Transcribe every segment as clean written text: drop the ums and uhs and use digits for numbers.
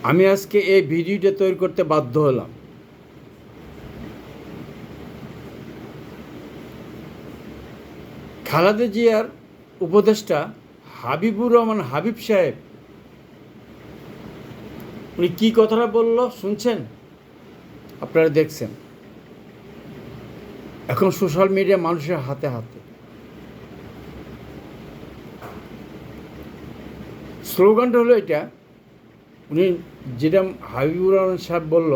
আমি আজকে এই ভিডিওটা তৈরি করতে বাধ্য হলাম। খালেদা জিয়ার উপদেষ্টা হাবিবুর রহমান হাবিব সাহেব উনি কী কথাটা বলল শুনছেন? আপনারা দেখছেন এখন সোশ্যাল মিডিয়া মানুষের হাতে হাতে। স্লোগানটা হলো এটা, উনি যেটা হাবিবুর রহমান সাহেব বলল,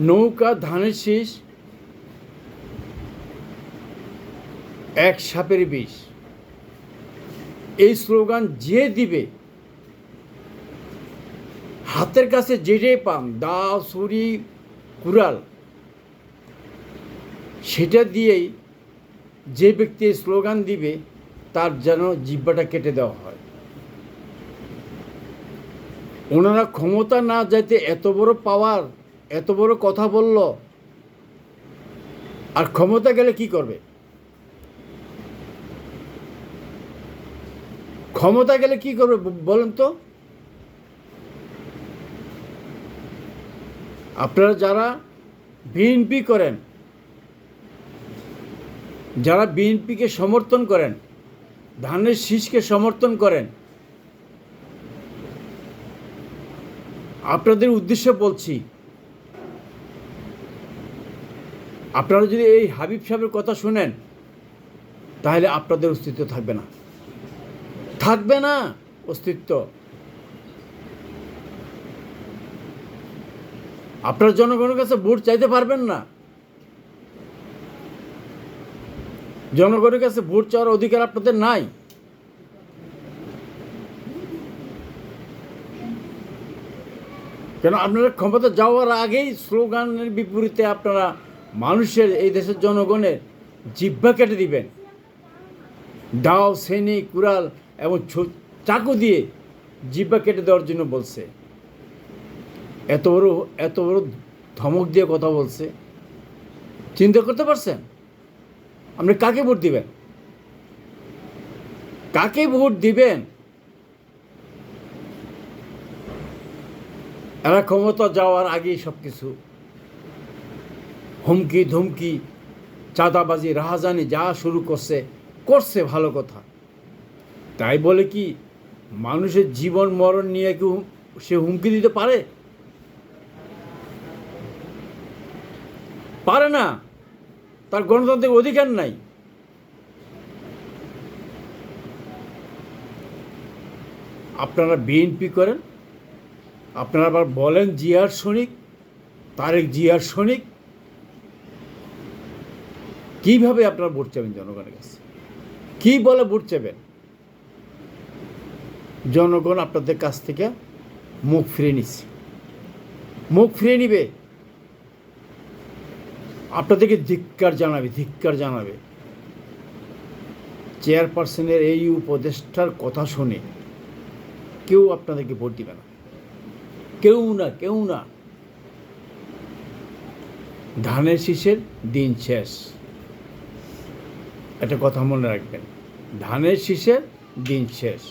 নৌকা ধানের শীষ এক সাপের বিষ। এই স্লোগান যে দিবে, হাতের কাছে যেটাই পান, দা ছুরি কুড়াল, সেটা দিয়েই যে ব্যক্তি স্লোগান দিবে তার যেন জিহ্বাটা কেটে দেওয়া হয়। ওনারা ক্ষমতা না যাইতে এত বড় পাওয়ার, এত বড় কথা বলল, আর ক্ষমতা গেলে কি করবে? ক্ষমতা গেলে কি করবে বলেন তো? আপনারা যারা বিএনপি করেন, যারা বিএনপিকে সমর্থন করেন, ধানের শীষকে সমর্থন করেন, আপনাদের উদ্দেশ্যে বলছি, আপনারা যদি এই হাবিব সাহেবের কথা শুনেন তাহলে আপনাদের অস্তিত্ব থাকবে না, থাকবে না অস্তিত্ব। আপনারা জনগণের কাছে ভোট চাইতে পারবেন না। জনগণের কাছে ভোট চাওয়ার অধিকার আপনাদের নাই। কেন? আপনারা ক্ষমতা যাওয়ার আগেই স্লোগানের বিপরীতে আপনারা মানুষের, এই দেশের জনগণের জিহ্বা কেটে দিবেন। দাও, সেনি, কুড়াল এবং চাকু দিয়ে জিহ্বা কেটে দেওয়ার জন্য বলছে। এত বড় ধমক দিয়ে কথা বলছে। চিন্তা করতে পারছেন? আপনি কাকে ভোট দিবেন? কাকে ভোট দিবেন? এরা ক্ষমতা যাওয়ার আগেই সব কিছু হুমকি ধমকি, চাঁদাবাজি, রাহাজানি যা শুরু করছে ভালো কথা। তাই বলে কি মানুষের জীবন মরণ নিয়ে কি সে হুমকি দিতে পারে? পারে না। তার গণতান্ত্রিক অধিকার নাই। আপনারা বিএনপি করেন, আপনারা আবার বলেন জিয়ার সৈনিক, তারেক জিয়ার সৈনিক। কীভাবে আপনারা ভোট চাবেন জনগণের কাছে? কী বলে ভোট চাবেন? জনগণ আপনাদের কাছ থেকে মুখ ফিরে নিচ্ছে, মুখ ফিরে নিবে। আপনাদেরকে ধিক্কার জানাবে। চেয়ারপারসনের এই উপদেষ্টার কথা শুনে কেউ আপনাদেরকে ভোট দিবে না, কেউ না। ধানের শীষের দিন শেষ। একটা কথা মনে রাখবেন, ধানের শীষের দিন শেষ।